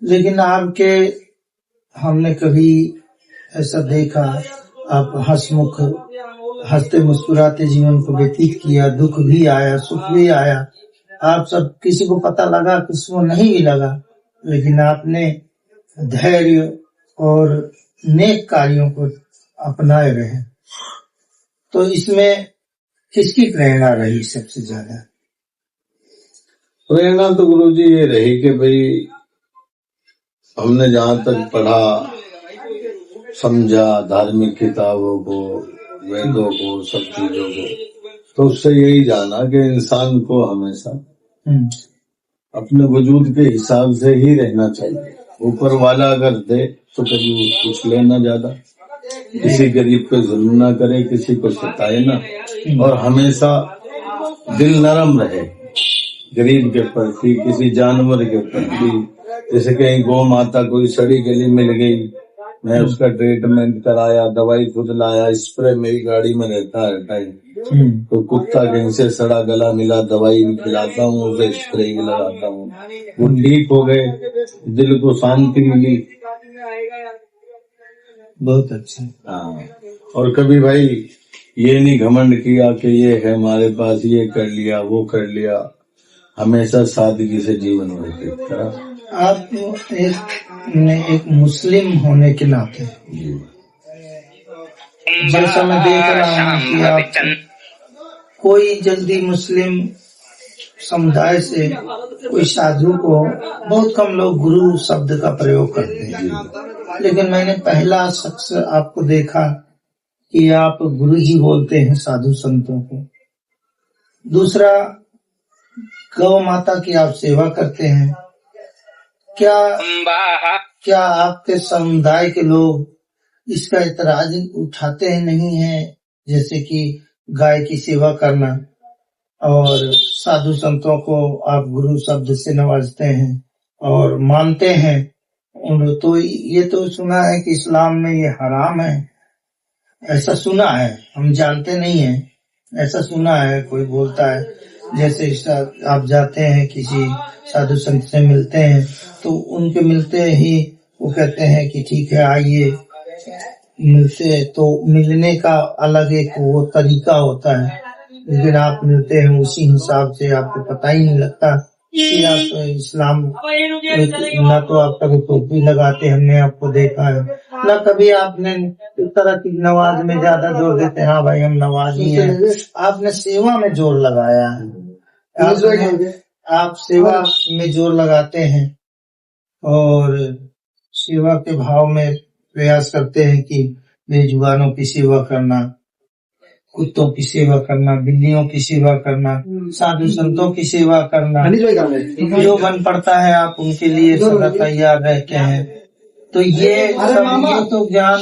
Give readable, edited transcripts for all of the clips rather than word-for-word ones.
लेकिन आपके हमने कभी ऐसा देखा, आप हंसमुख हंसते मुस्कुराते जीवन को व्यतीत किया, दुख भी आया सुख भी आया, आप सब किसी को पता लगा किसी को नहीं भी लगा, लेकिन आपने धैर्य और नेक कार्यों को अपनाए रहे। तो इसमें किसकी प्रेरणा रही सबसे ज्यादा? प्रेरणा तो गुरुजी ये रही कि भाई हमने जहाँ तक पढ़ा समझा धार्मिक किताबों को, वेदों को, सब चीजों को, तो उससे यही जाना कि इंसान को हमेशा अपने वजूद के हिसाब से ही रहना चाहिए। ऊपर वाला अगर दे तो कभी कुछ लेना ज्यादा, किसी गरीब पे जुल्म ना करे, किसी को सताए ना, और हमेशा दिल नरम रहे गरीब के प्रति, किसी जानवर के प्रति। जैसे कहीं गौ माता कोई सड़ी गली मिल गई, मैं उसका ट्रीटमेंट कराया, दवाई खुद लाया, स्प्रे मेरी गाड़ी में रहता है टाइम। तो कुत्ता कहीं से सड़ा गला मिला, दवाई खिलाता हूँ, उसे स्प्रे लगाता हूँ, वो ठीक हो गए, दिल को शांति मिली। बहुत अच्छा। हाँ, और कभी भाई ये नहीं घमंड किया कि ये है हमारे पास, ये कर लिया वो कर लिया, हमेशा सादगी से जीवन व्यतीत करा। आप एक मुस्लिम होने के नाते जैसा मैं देख रहा हूँ कि आप कोई जल्दी मुस्लिम समुदाय से कोई साधु को, बहुत कम लोग गुरु शब्द का प्रयोग करते हैं, लेकिन मैंने पहला शख्स आपको देखा कि आप गुरुजी बोलते हैं साधु संतों को। दूसरा, गौ माता की आप सेवा करते हैं। क्या आपके समुदाय के लोग इसका इतराज उठाते हैं नहीं है, जैसे कि गाय की सेवा करना, और साधु संतों को आप गुरु शब्द से नवाजते हैं और मानते हैं? तो ये तो सुना है कि इस्लाम में ये हराम है, ऐसा सुना है, हम जानते नहीं है, ऐसा सुना है, कोई बोलता है। जैसे आप जाते हैं किसी साधु संत से मिलते हैं तो उनके मिलते ही वो कहते हैं कि ठीक है आइए, मिलते तो मिलने का अलग एक वो तरीका होता है, लेकिन आप मिलते हैं उसी हिसाब से, आपको पता ही नहीं लगता कि आप इस्लाम, ना तो आप कभी टोपी लगाते, हमने आपको देखा है, ना कभी आपने इस तरह की नमाज में ज्यादा जोर देते हैं, हाँ भाई हम नमाजी हैं। आपने सेवा में जोर लगाया है, आप सेवा में जोर लगाते हैं और सेवा के भाव में प्रयास करते हैं कि बेजुबानों की सेवा करना, कुत्तों की सेवा करना, बिल्लियों की सेवा करना, साधु संतों की सेवा करना, जो बन पड़ता है आप उनके लिए सदा तैयार रहते हैं। तो ये सब, ये तो ज्ञान,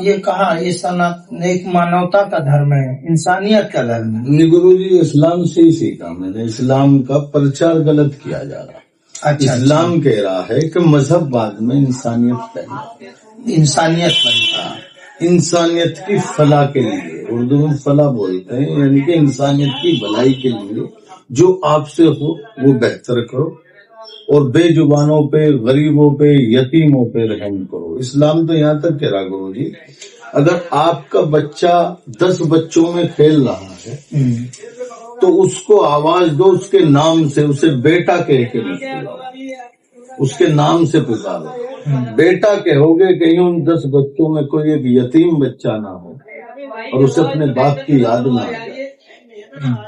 ये कहा, ये सनातन एक मानवता का धर्म है, इंसानियत का धर्म है। गुरुजी इस्लाम से ही सीखा मैंने, इस्लाम का प्रचार गलत किया जा रहा है। अच्छा, इस्लाम कह रहा है कि मजहब बाद में, इंसानियत पहले, इंसानियत पहले, इंसानियत की फलाह के लिए, उर्दू में फलाह बोलते हैं, यानी कि इंसानियत की भलाई के लिए जो आपसे हो वो बेहतर करो, और बेजुबानों पे, गरीबों पे, यतीमों पे रहम करो। इस्लाम तो यहाँ तक कह रहा गुरु जी, अगर आपका बच्चा 10 बच्चों में खेल रहा है तो उसको आवाज दो उसके नाम से, उसे बेटा कह के मत बुलाओ, उसके नाम से पुकारो। बेटा कहोगे कहीं उन 10 बच्चों में कोई एक यतीम बच्चा ना हो और उसे अपने बाप की याद ना आए,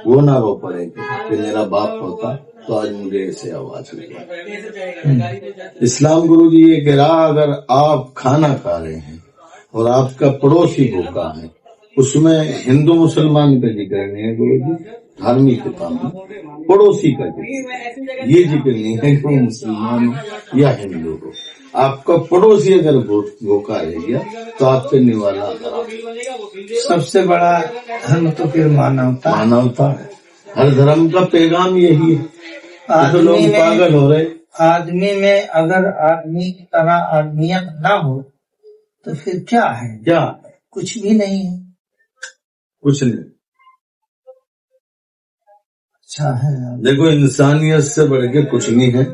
वो ना रो पड़ेगा कि मेरा बाप होता तो आज मुझे ऐसे आवाज मिली। इस्लाम गुरु जी ये कह रहा, अगर आप खाना खा रहे हैं और आपका पड़ोसी भूखा है, उसमें हिंदू मुसलमान का जिक्र नहीं है गुरु जी, धार्मिक किताब में पड़ोसी का जिक्र, ये जिक्र नहीं है कि वो मुसलमान हो या हिंदू हो। आपका पड़ोसी अगर भूखा रह गया तो आपसे निवाला करा। सबसे बड़ा धर्म तो फिर मानवता, मानवता है। हर धर्म का पैगाम यही है। तो लोग पागल हो रहे। आदमी में अगर आदमी की तरह आदमियत ना हो तो फिर क्या है? क्या? कुछ भी नहीं है, कुछ नहीं। अच्छा है। देखो इंसानियत से बढ़ के कुछ नहीं है।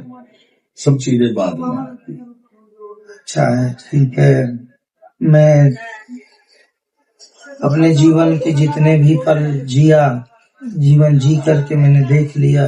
सब चीजें बाद में आती हैं। अच्छा है, ठीक है। मैं अपने जीवन के जितने भी पल जिया, जीवन जी करके मैंने देख लिया,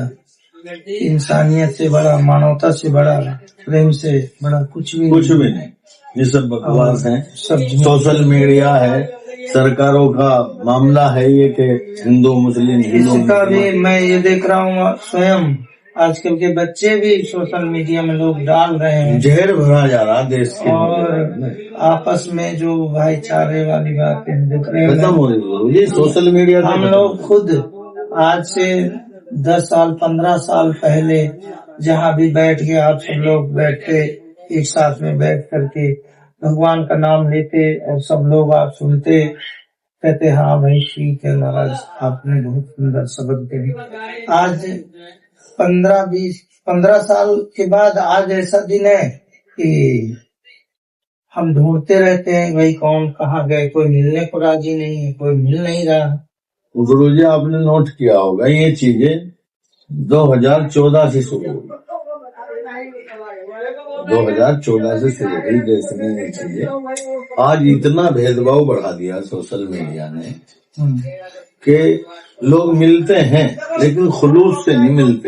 इंसानियत से बड़ा, मानवता से बड़ा, प्रेम से बड़ा कुछ भी नहीं, ये सब बकवास है। सब सोशल मीडिया है, सरकारों का मामला है ये कि हिंदू मुस्लिम इसका भी मैं ये देख रहा हूँ स्वयं, आजकल के बच्चे भी सोशल मीडिया में लोग डाल रहे हैं, जहर भरा जा रहा देश के, और आपस में जो भाईचारे वाली बातें खत्म हो रही है। ये सोशल मीडिया हम लोग खुद आज से 10 साल 15 साल पहले जहाँ भी बैठ के आप सब लोग बैठते, एक साथ में बैठ करके भगवान का नाम लेते और सब लोग आप सुनते, कहते हाँ भाई ठीक है महाराज, आपने बहुत सुंदर शब्द कहे। आज 15 साल के बाद आज ऐसा दिन है कि हम ढूंढते रहते हैं भाई कौन कहाँ गए, कोई मिलने को राजी नहीं है, कोई मिल नहीं रहा। गुरुजी आपने नोट किया होगा ये चीजें 2014 से शुरू हुई, 2014 से शुरू हुई देश में ये चीजें। आज इतना भेदभाव बढ़ा दिया सोशल मीडिया ने कि लोग मिलते हैं लेकिन खुलूस से नहीं मिलते।